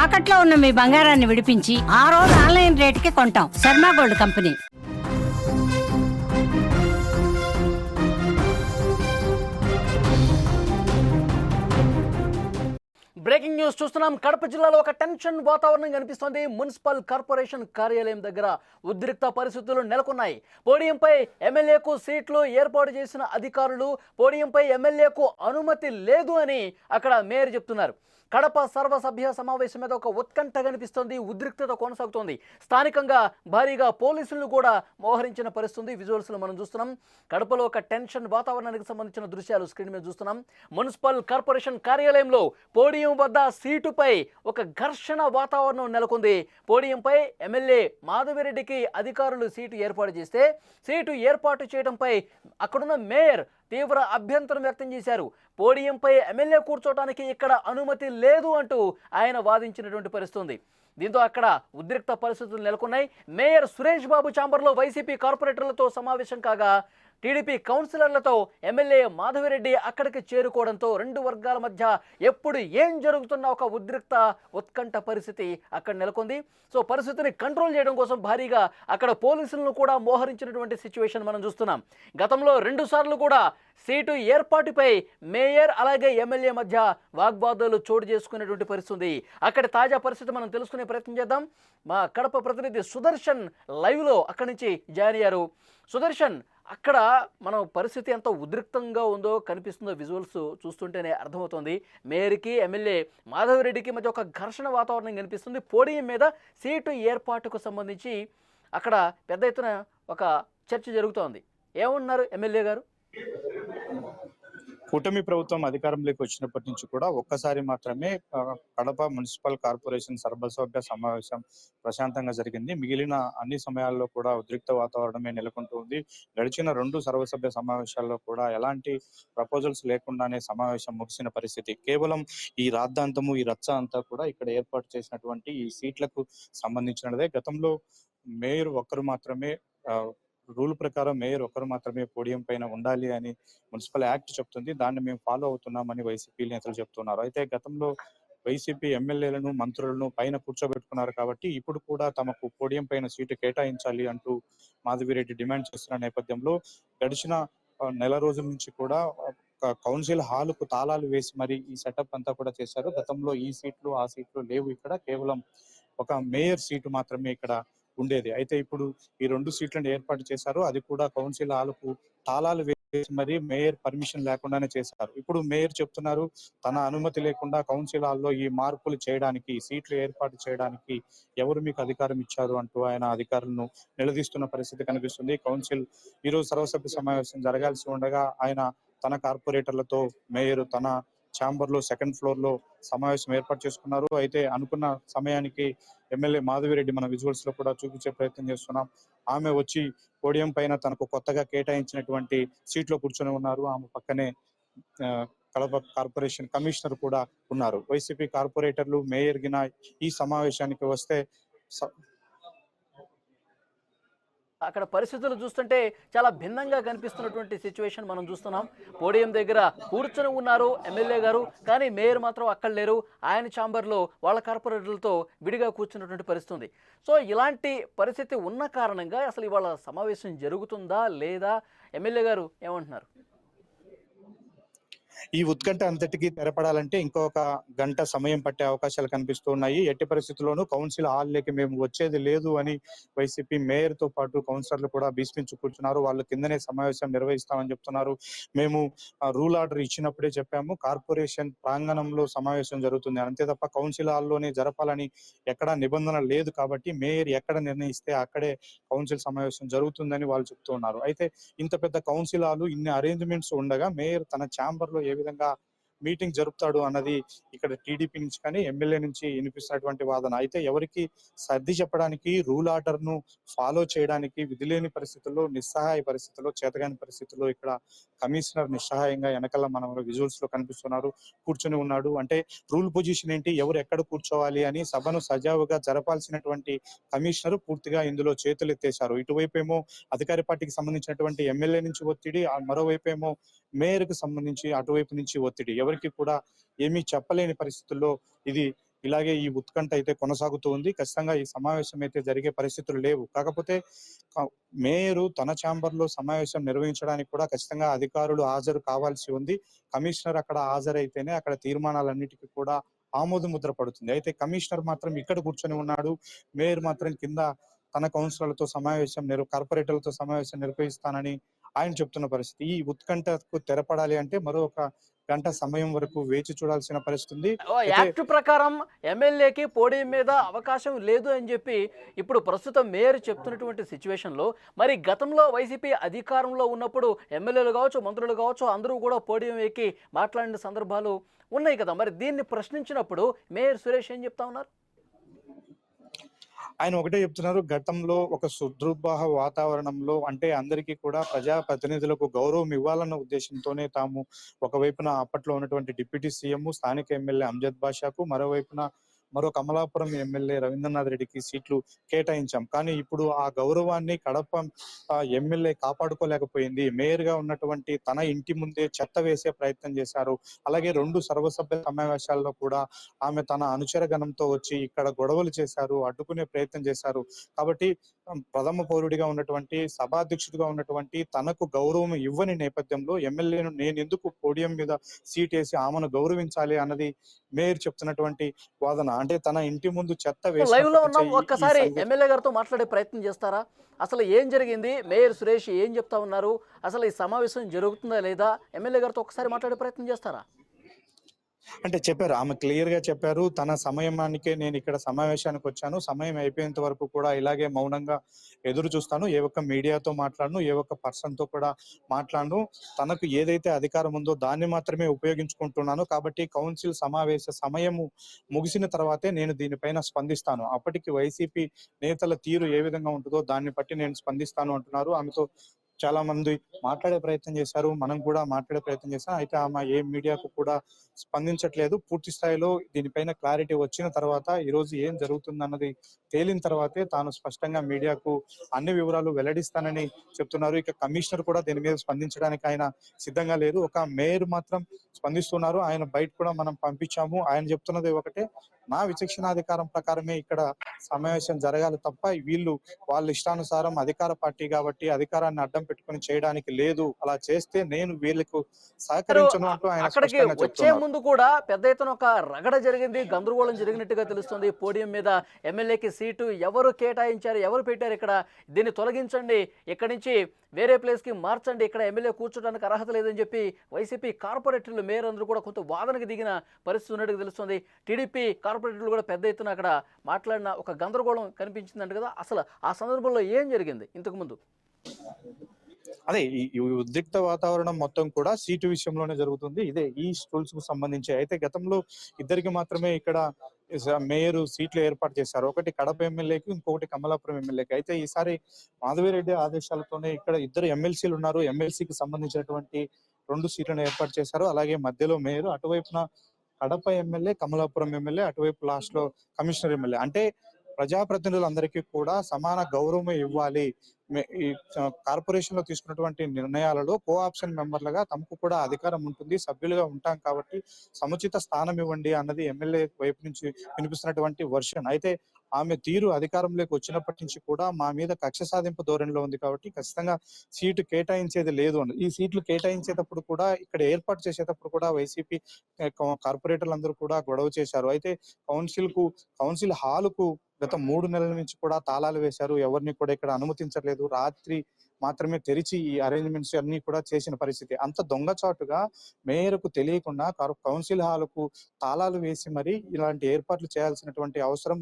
తాకట్లో ఉన్న మీ బంగారాన్ని విడిపించి ఆ రోజు ఆన్లైన్ రేటుకి కొంటాం. Sharma gold company. Breaking news చూస్తున్నాం. కడప జిల్లాలో ఒక టెన్షన్ వాతావరణం కనిపిస్తోంది. మున్సిపల్ కార్పొరేషన్ కార్యాలయం దగ్గర ఉద్రిక్త పరిస్థితులు నెలకొన్నాయి. పోడియంపై ఎమ్మెల్యేకు సీట్లు ఏర్పాటు చేసిన అధికారులు పోడియంపై ఎమ్మెల్యేకు అనుమతి లేదు అని అక్కడ మేయర్ చెప్తున్నారు. కడప సర్వసభ్య సమావేశం మీద ఒక ఉత్కంఠ కనిపిస్తోంది. ఉద్రిక్తత కొనసాగుతోంది. స్థానికంగా భారీగా పోలీసులను కూడా మోహరించిన పరిస్థితి విజువల్స్లో మనం చూస్తున్నాం. కడపలో ఒక టెన్షన్ వాతావరణానికి సంబంధించిన దృశ్యాలు స్క్రీన్ మీద చూస్తున్నాం. మున్సిపల్ కార్పొరేషన్ కార్యాలయంలో పోడియం వద్ద సీటుపై ఒక ఘర్షణ వాతావరణం నెలకొంది. పోడియంపై ఎమ్మెల్యే మాధవిరెడ్డికి అధికారులు సీటు ఏర్పాటు చేస్తే సీటు ఏర్పాటు చేయడంపై అక్కడున్న మేయర్ తీవ్ర అభ్యంతరం వ్యక్తం చేశారు. పోడియంపై ఎమ్మెల్యే కూర్చోవడానికి ఇక్కడ అనుమతి లేదు అంటూ ఆయన వాదించినటువంటి పరిస్థితి. దీంతో అక్కడ ఉద్రిక్త పరిస్థితులు నెలకొన్నాయి. మేయర్ సురేష్ బాబు ఛాంబర్లో వైసీపీ కార్పొరేటర్లతో సమావేశం కాగా టీడీపీ కౌన్సిలర్లతో ఎమ్మెల్యే మాధవిరెడ్డి అక్కడికి చేరుకోవడంతో రెండు వర్గాల మధ్య ఎప్పుడు ఏం జరుగుతున్న ఒక ఉత్కంఠ పరిస్థితి అక్కడ నెలకొంది. సో పరిస్థితిని కంట్రోల్ చేయడం కోసం భారీగా అక్కడ పోలీసులను కూడా మోహరించినటువంటి సిచ్యువేషన్ మనం చూస్తున్నాం. గతంలో 2 సార్లు కూడా సీటు ఏర్పాటుపై మేయర్ అలాగే ఎమ్మెల్యే మధ్య వాగ్వాదాలు చోటు చేసుకునేటువంటి పరిస్థితి. అక్కడ తాజా పరిస్థితి మనం తెలుసుకునే ప్రయత్నం చేద్దాం. మా కడప ప్రతినిధి సుదర్శన్ లైవ్లో అక్కడి నుంచి జాయిన్ అయ్యారు. సుదర్శన్, అక్కడ మనం పరిస్థితి ఎంత ఉద్రిక్తంగా ఉందో కనిపిస్తుందో విజువల్స్ చూస్తుంటేనే అర్థమవుతుంది. మేయర్కి ఎమ్మెల్యే మాధవిరెడ్డికి మధ్య ఒక ఘర్షణ వాతావరణం కనిపిస్తుంది. పోడియం మీద సీటు ఏర్పాటుకు సంబంధించి అక్కడ పెద్ద ఎత్తున ఒక చర్చ జరుగుతోంది. ఏమన్నారు ఎమ్మెల్యే గారు? కూటమి ప్రభుత్వం అధికారంలోకి వచ్చినప్పటి నుంచి కూడా ఒక్కసారి మాత్రమే కడప మున్సిపల్ కార్పొరేషన్ సర్వసభ్య సమావేశం ప్రశాంతంగా జరిగింది. మిగిలిన అన్ని సమయాల్లో కూడా ఉద్రిక్త వాతావరణమే నెలకొంటుంది. గడిచిన 2 సర్వసభ్య సమావేశాల్లో కూడా ఎలాంటి ప్రపోజల్స్ లేకుండానే సమావేశం ముగిసిన పరిస్థితి. కేవలం ఈ రాద్ధాంతము, ఈ రచ్చ అంతా కూడా ఇక్కడ ఏర్పాటు చేసినటువంటి ఈ సీట్లకు సంబంధించినదే. గతంలో మేయర్ ఒక్కరు మాత్రమే రూల్ ప్రకారం మేయర్ ఒకరు మాత్రమే పోడియం పైన ఉండాలి అని మున్సిపల్ యాక్ట్ చెప్తుంది. దాన్ని మేము ఫాలో అవుతున్నామని వైసీపీ నేతలు చెప్తున్నారు. అయితే గతంలో వైసీపీ ఎమ్మెల్యేలను, మంత్రులను పైన కూర్చోబెట్టుకున్నారు కాబట్టి ఇప్పుడు కూడా తమకు పోడియం పైన సీటు కేటాయించాలి అంటూ మాధవిరెడ్డి డిమాండ్ చేస్తున్న నేపథ్యంలో గడిచిన నెల రోజుల నుంచి కూడా కౌన్సిల్ హాలుకు తాళాలు వేసి మరి ఈ సెటప్ అంతా కూడా చేశారు. గతంలో ఈ సీట్లు ఆ సీట్లు లేవు. ఇక్కడ కేవలం ఒక మేయర్ సీటు మాత్రమే ఇక్కడ ఉండేది. అయితే ఇప్పుడు ఈ 2 సీట్లను ఏర్పాటు చేశారు. అది కూడా కౌన్సిల్ హాలుకు తాళాలు వేసి మరి మేయర్ పర్మిషన్ లేకుండానే చేశారు. ఇప్పుడు మేయర్ చెప్తున్నారు తన అనుమతి లేకుండా కౌన్సిల్ హాల్లో ఈ మార్పులు చేయడానికి, సీట్లు ఏర్పాటు చేయడానికి ఎవరు మీకు అధికారం ఇచ్చారు అంటూ ఆయన అధికారులను నిలదీస్తున్న పరిస్థితి కనిపిస్తుంది. కౌన్సిల్ ఈరోజు సర్వసభ్య సమావేశం జరగాల్సి ఉండగా ఆయన తన కార్పొరేటర్లతో మేయర్ తన ఛాంబర్ లో 2nd ఫ్లోర్ లో సమావేశం ఏర్పాటు చేసుకున్నారు. అయితే అనుకున్న సమయానికి ఎమ్మెల్యే మాధవిరెడ్డి మన విజువల్స్ లో కూడా చూపించే ప్రయత్నం చేస్తున్నాం. ఆమె వచ్చి పోడియం పైన తనకు కొత్తగా కేటాయించినటువంటి సీట్లో కూర్చొని ఉన్నారు. ఆమె పక్కనే కడప కార్పొరేషన్ కమిషనర్ కూడా ఉన్నారు. వైసీపీ కార్పొరేటర్లు, మేయర్ గిన ఈ సమావేశానికి వస్తే అక్కడ పరిస్థితులు చూస్తుంటే చాలా భిన్నంగా కనిపిస్తున్నటువంటి సిచ్యువేషన్ మనం చూస్తున్నాం. పోడియం దగ్గర కూర్చొని ఉన్నారు ఎమ్మెల్యే గారు, కానీ మేయర్ మాత్రం అక్కడ లేరు. ఆయన ఛాంబర్లో వాళ్ళ కార్పొరేటర్లతో విడిగా కూర్చున్నటువంటి పరిస్థితి. సో ఇలాంటి పరిస్థితి ఉన్న కారణంగా అసలు ఇవాళ సమావేశం జరుగుతుందా లేదా, ఎమ్మెల్యే గారు ఏమంటున్నారు? ఈ ఉత్కంఠ అంతటికి తెరపడాలంటే ఇంకొక గంట సమయం పట్టే అవకాశాలు కనిపిస్తున్నాయి. ఎట్టి పరిస్థితుల్లోనూ కౌన్సిల్ హాల్లోకి మేము వచ్చేది లేదు అని వైసీపీ మేయర్ తో పాటు కౌన్సిలర్లు కూడా భీష్మించి కూర్చున్నారు. వాళ్ళు కిందనే సమావేశం నిర్వహిస్తామని చెప్తున్నారు. మేము రూల్ ఆర్డర్ ఇచ్చినప్పుడే చెప్పాము కార్పొరేషన్ ప్రాంగణంలో సమావేశం జరుగుతుంది, అంతే తప్ప కౌన్సిల్ హాల్లోనే జరపాలని ఎక్కడా నిబంధన లేదు. కాబట్టి మేయర్ ఎక్కడ నిర్ణయిస్తే అక్కడే కౌన్సిల్ సమావేశం జరుగుతుందని వాళ్ళు చెప్తున్నారు. అయితే ఇంత పెద్ద కౌన్సిల్ హాల్, ఇన్ని అరేంజ్మెంట్స్ ఉండగా మేయర్ తన ఛాంబర్ లో ఏ విధంగా మీటింగ్ జరుపుతాడు అన్నది ఇక్కడ టీడీపీ నుంచి కానీ ఎమ్మెల్యే నుంచి వినిపిస్తున్నటువంటి వాదన. అయితే ఎవరికి సర్ది చెప్పడానికి, రూల్ ఆర్డర్ ను ఫాలో చేయడానికి విధిలేని పరిస్థితుల్లో, నిస్సహాయ పరిస్థితుల్లో, చేతగాని పరిస్థితుల్లో ఇక్కడ కమిషనర్ నిస్సహాయంగా వెనకాల మనం విజువల్స్ లో కనిపిస్తున్నారు, కూర్చొని ఉన్నాడు. అంటే రూల్ పొజిషన్ ఏంటి, ఎవరు ఎక్కడ కూర్చోవాలి అని సభను సజావుగా జరపాల్సినటువంటి కమిషనర్ పూర్తిగా ఇందులో చేతులు ఎత్తేశారు. ఇటువైపు ఏమో అధికార పార్టీకి సంబంధించినటువంటి ఎమ్మెల్యే నుంచి ఒత్తిడి, మరోవైపు ఏమో మేయర్ కు సంబంధించి అటువైపు నుంచి ఒత్తిడి. ఎవరికి కూడా ఏమీ చెప్పలేని పరిస్థితుల్లో ఇది ఇలాగే ఈ ఉత్కంఠ అయితే కొనసాగుతూ ఉంది. ఖచ్చితంగా ఈ సమావేశం అయితే జరిగే పరిస్థితులు లేవు. కాకపోతే మేయరు తన ఛాంబర్‌లో సమావేశం నిర్వహించడానికి కూడా ఖచ్చితంగా అధికారులు హాజరు కావాల్సి ఉంది. కమిషనర్ అక్కడ హాజరైతేనే అక్కడ తీర్మానాలన్నిటికి కూడా ఆమోద ముద్ర పడుతుంది. అయితే కమిషనర్ మాత్రం ఇక్కడ కూర్చొని ఉన్నాడు. మేయర్ మాత్రం కింద తన కౌన్సిలర్లతో కార్పొరేటర్లతో సమావేశం నిర్వహిస్తానని ఆయన చెప్తున్న పరిస్థితి. ఈ ఉత్కంఠకు తెరపడాలి అంటే మరో ఒక గంట సమయం వరకు వేచి చూడాల్సిన పరిస్థితి ఉంది. అయితే యాక్ట్ ప్రకారం ఎమ్మెల్యేకి పోడియం మీద అవకాశం లేదు అని చెప్పి ఇప్పుడు ప్రస్తుతం మేయర్ చెప్తున్నటువంటి సిచ్యువేషన్లో, మరి గతంలో వైసీపీ అధికారంలో ఉన్నప్పుడు ఎమ్మెల్యేలు కావచ్చు, మంత్రులు కావచ్చు, అందరూ కూడా పోడియం ఎక్కి మాట్లాడిన సందర్భాలు ఉన్నాయి కదా. మరి దీన్ని ప్రశ్నించినప్పుడు మేయర్ సురేష్ ఏం చెప్తా ఉన్నారు? ఆయన ఒకటే చెప్తున్నారు, గతంలో ఒక సుదృఢ వాతావరణంలో అంటే అందరికీ కూడా ప్రజా ప్రతినిధులకు గౌరవం ఇవ్వాలన్న ఉద్దేశంతోనే తాము ఒకవైపున అప్పట్లో ఉన్నటువంటి డిప్యూటీ సీఎం స్థానిక ఎమ్మెల్యే అంజద్ బాషాకు, మరో కమలాపురం ఎమ్మెల్యే రవీంద్రనాథ్ రెడ్డికి సీట్లు కేటాయించాం. కానీ ఇప్పుడు ఆ గౌరవాన్ని కడప ఎమ్మెల్యే కాపాడుకోలేకపోయింది. మేయర్ గా ఉన్నటువంటి తన ఇంటి ముందే చెత్త వేసే ప్రయత్నం చేశారు. అలాగే 2 సర్వసభ్య సమావేశాల్లో కూడా ఆమె తన అనుచర గణంతో వచ్చి ఇక్కడ గొడవలు చేశారు, అడ్డుకునే ప్రయత్నం చేశారు. కాబట్టి ప్రథమ పౌరుడిగా ఉన్నటువంటి, సభాధ్యక్షుడిగా ఉన్నటువంటి తనకు గౌరవం ఇవ్వని నేపథ్యంలో ఎమ్మెల్యేను నేను ఎందుకు పోడియం మీద సీట్ వేసి ఆమెను గౌరవించాలి అన్నది మేయర్ చెప్తున్నటువంటి వాదన. అంటే తన ఇంటి ముందు చెత్త లైవ్ లో ఉన్నాం, వేసి ఒక్కసారి ఎమ్మెల్యే గారితో మాట్లాడే ప్రయత్నం చేస్తారా? అసలు ఏం జరిగింది, మేయర్ సురేష్ ఏం చెప్తా ఉన్నారు, అసలు ఈ సమావేశం జరుగుతుందా లేదా, ఎమ్మెల్యే గారితో ఒకసారి మాట్లాడే ప్రయత్నం చేస్తారా? అంటే చెప్పారు, ఆమె క్లియర్ గా చెప్పారు, తన సమయానికే నేను ఇక్కడ సమావేశానికి వచ్చాను, సమయం అయిపోయేంత వరకు కూడా ఇలాగే మౌనంగా ఎదురు చూస్తాను, ఏ ఒక్క మీడియాతో మాట్లాడను, ఏ ఒక్క పర్సన్ తో కూడా మాట్లాడను, తనకు ఏదైతే అధికారం ఉందో దాన్ని మాత్రమే ఉపయోగించుకుంటున్నాను. కాబట్టి కౌన్సిల్ సమావేశ సమయము ముగిసిన తర్వాతే నేను దీనిపైన స్పందిస్తాను, అప్పటికి వైసీపీ నేతల తీరు ఏ విధంగా ఉంటుందో దాన్ని బట్టి నేను స్పందిస్తాను అంటున్నారు. ఆమెతో చాలా మంది మాట్లాడే ప్రయత్నం చేశారు, మనం కూడా మాట్లాడే ప్రయత్నం చేశాం. అయితే ఆమె ఏ మీడియాకు కూడా స్పందించట్లేదు. పూర్తి స్థాయిలో దీనిపైన క్లారిటీ వచ్చిన తర్వాత, ఈ రోజు ఏం జరుగుతుందన్నది తేలిన తర్వాతే తాను స్పష్టంగా మీడియాకు అన్ని వివరాలు వెల్లడిస్తానని చెప్తున్నారు. ఇక కమిషనర్ కూడా దీని మీద స్పందించడానికి ఆయన సిద్ధంగా లేరు. ఒక మేయర్ మాత్రం స్పందిస్తున్నారు. ఆయన బయట కూడా మనం పంపించాము. ఆయన చెప్తున్నది ఒకటే, నా విచక్షణాధికారం ప్రకారమే ఇక్కడ సమావేశం జరగాలి తప్ప వీళ్ళు వాళ్ళ ఇష్టానుసారం అధికార పార్టీ కాబట్టి అధికారాన్ని అడ్డం పెట్టుకుని చేయడానికి లేదు, అలా చేస్తే నేను వీళ్ళకు సహకరించను అంటూ ఆయన అక్కడికి స్పష్టంగా వచ్చే చెప్తున్నారు. ముందు కూడా పెద్ద ఎత్తున ఒక రగడ జరిగింది, గందరగోళం జరిగినట్టుగా తెలుస్తుంది. పోడియం మీద ఎమ్మెల్యేకి సీటు ఎవరు కేటాయించారు, ఎవరు పెట్టారు, ఇక్కడ దీన్ని తొలగించండి, ఇక్కడి నుంచి వేరే ప్లేస్ కి మార్చండి, ఇక్కడ ఎమ్మెల్యే కూర్చోడానికి అర్హత లేదని చెప్పి వైసీపీ కార్పొరేటర్లు, మేయర్ అందరూ కూడా కొంత వాదనకు దిగిన పరిస్థితి ఉన్నట్టుగా తెలుస్తుంది. టీడీపీ కార్పొరేటర్లు కూడా పెద్ద ఎత్తున అక్కడ మాట్లాడిన ఒక గందరగోళం కనిపించిందంట కదా. అసలు ఆ సందర్భంలో ఏం జరిగింది ఇంతకు ముందు? అదే ఈ ఉద్రిక్త వాతావరణం మొత్తం కూడా సీటు విషయంలోనే జరుగుతుంది. ఇదే ఈ స్టూల్స్ కు సంబంధించి. అయితే గతంలో ఇద్దరికి మాత్రమే ఇక్కడ మేయర్ సీట్లు ఏర్పాటు చేశారు, ఒకటి కడప ఎమ్మెల్యేకి, ఇంకొకటి కమలాపురం ఎమ్మెల్యేకి. అయితే ఈసారి మాధవిరెడ్డి ఆదేశాలతోనే ఇక్కడ ఇద్దరు ఎమ్మెల్సీలు ఉన్నారు. ఎమ్మెల్సీకి సంబంధించినటువంటి 2 సీట్లను ఏర్పాటు చేశారు. అలాగే మధ్యలో మేయర్, అటువైపున కడప ఎమ్మెల్యే, కమలాపురం ఎమ్మెల్యే, అటువైపు లాస్ట్ లో కమిషనర్ ఎమ్మెల్యే. అంటే ప్రజాప్రతినిధులందరికీ కూడా సమాన గౌరవం ఇవ్వాలి. ఈ కార్పొరేషన్ లో తీసుకున్నటువంటి నిర్ణయాలలో కో ఆప్షన్ మెంబర్లుగా తమకు కూడా అధికారం ఉంటుంది, సభ్యులుగా ఉంటాం కాబట్టి సముచిత స్థానం ఇవ్వండి అన్నది ఎమ్మెల్యే వైపు నుంచి వినిపిస్తున్నటువంటి వర్షన్. అయితే ఆమె తీరు అధికారంలోకి వచ్చినప్పటి నుంచి కూడా మా మీద కక్ష సాధింపు ధోరణిలో ఉంది కాబట్టి ఖచ్చితంగా సీటు కేటాయించేది లేదు అని. ఈ సీట్లు కేటాయించేటప్పుడు కూడా, ఇక్కడ ఏర్పాటు చేసేటప్పుడు కూడా వైసీపీ కార్పొరేటర్లు అందరూ కూడా గొడవ చేశారు. అయితే కౌన్సిల్ హాలుకు గత 3 నెలల నుంచి కూడా తాళాలు వేశారు, ఎవరిని కూడా ఇక్కడ అనుమతించలేదు, రాత్రి మాత్రమే తెరిచి ఈ అరేంజ్మెంట్స్ అన్ని కూడా చేసిన పరిస్థితి. అంత దొంగచాటుగా మేయర్కు తెలియకుండా కౌన్సిల్ హాలుకు తాళాలు వేసి మరి ఇలాంటి ఏర్పాట్లు చేయాల్సినటువంటి అవసరం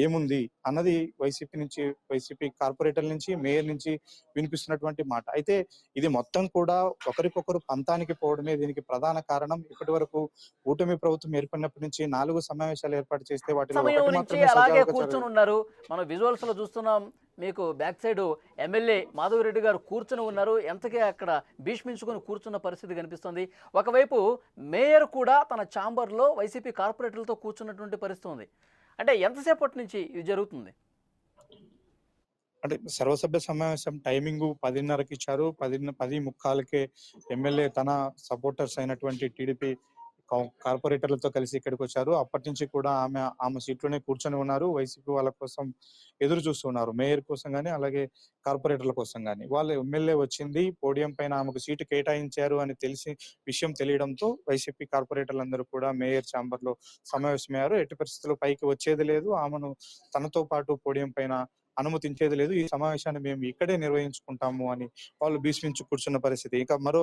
ఏముంది అన్నది వైసీపీ కార్పొరేటర్ నుంచి, మేయర్ నుంచి వినిపిస్తున్నటువంటి మాట. అయితే ఇది మొత్తం కూడా ఒకరికొకరు పంతానికి పోవడమే దీనికి ప్రధాన కారణం. ఇప్పటి వరకు కూటమి ప్రభుత్వం ఏర్పడినప్పటి నుంచి 4 సమావేశాలు ఏర్పాటు చేస్తే వాటిలో సమయం ఒకటి నుంచి మాత్రమే అలాగే సజావుగా కూర్చొని ఉన్నారు. మనం విజువల్స్ లో చూస్తున్నాం, మీకు బ్యాక్ సైడ్ ఎమ్మెల్యే మాధవిరెడ్డి గారు కూర్చుని ఉన్నారు. ఎంతకే అక్కడ భీష్మించుకొని కూర్చున్న పరిస్థితి కనిపిస్తుంది. ఒకవైపు మేయర్ కూడా తన ఛాంబర్లో వైసీపీ కార్పొరేటర్లతో కూర్చున్నటువంటి పరిస్థితి ఉంది. అంటే ఎంతసేపటి నుంచి ఇది జరుగుతుంది? అంటే సర్వసభ్య సమావేశం టైమింగ్ 10:30కి ఇచ్చారు. 10:45కే ఎమ్మెల్యే తన సపోర్టర్స్ అయినటువంటి టీడీపీ కార్పొరేటర్లతో కలిసి ఇక్కడికి వచ్చారు. అప్పటి నుంచి కూడా ఆమె సీట్లోనే కూర్చొని ఉన్నారు. వైసీపీ వాళ్ళ కోసం ఎదురు చూస్తున్నారు. మేయర్ కోసం గాని, అలాగే కార్పొరేటర్ల కోసం గాని. వాళ్ళ ఎమ్మెల్యే వచ్చింది, పోడియం పైన ఆమెకు సీటు కేటాయించారు అని విషయం తెలియడంతో వైసీపీ కార్పొరేటర్లందరూ కూడా మేయర్ ఛాంబర్‌లో సమావేశమయ్యారు. ఎట్టి పరిస్థితుల్లో పైకి వచ్చేది లేదు. ఆమెను తనతో పాటు పోడియం పైన అనుమతించేది లేదు. ఈ సమావేశాన్ని మేము ఇక్కడే నిర్వహించుకుంటాము అని వాళ్ళు భీష్మించి కూర్చున్న పరిస్థితి. ఇక మరో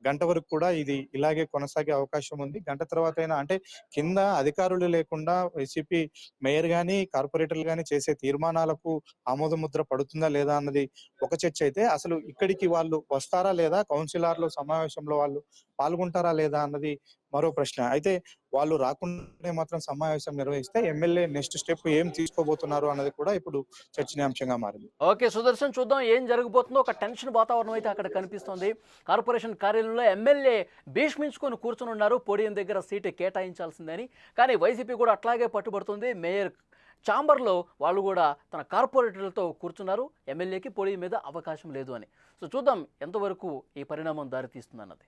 గంట వరకు కూడా ఇది ఇలాగే కొనసాగే అవకాశం ఉంది. గంట తర్వాతైనా అంటే కింద అధికారులు లేకుండా వైసీపీ మేయర్ గాని, కార్పొరేటర్లు గాని చేసే తీర్మానాలకు ఆమోద ముద్ర పడుతుందా లేదా అన్నది ఒక చర్చ అయితే, అసలు ఇక్కడికి వాళ్ళు వస్తారా లేదా, కౌన్సిలర్ల సమావేశంలో వాళ్ళు పాల్గొంటారా లేదా అన్నది మరో ప్రశ్న. అయితే వాళ్ళు రాకుండానే మాత్రం సమావేశం నిర్వహిస్తే ఎమ్మెల్యే నెక్స్ట్ స్టెప్ ఏం తీసుకోబోతున్నారు అన్నది కూడా ఇప్పుడు చర్చనీయాంశంగా మారింది. ఓకే సుదర్శన్, చూద్దాం ఏం జరగబోతుందో. ఒక టెన్షన్ వాతావరణం అయితే అక్కడ కనిపిస్తోంది. కార్పొరేషన్ కార్యాలయంలో ఎమ్మెల్యే భీష్మించుకొని కూర్చొని ఉన్నారు, పోడియం దగ్గర సీటు కేటాయించాల్సిందని. కానీ వైసీపీ కూడా అట్లాగే పట్టుబడుతుంది. మేయర్ ఛాంబర్లో వాళ్ళు కూడా తన కార్పొరేటర్లతో కూర్చున్నారు, ఎమ్మెల్యేకి పోడియం మీద అవకాశం లేదు అని. సో చూద్దాం ఎంతవరకు ఈ పరిణామం దారితీస్తుంది అన్నది.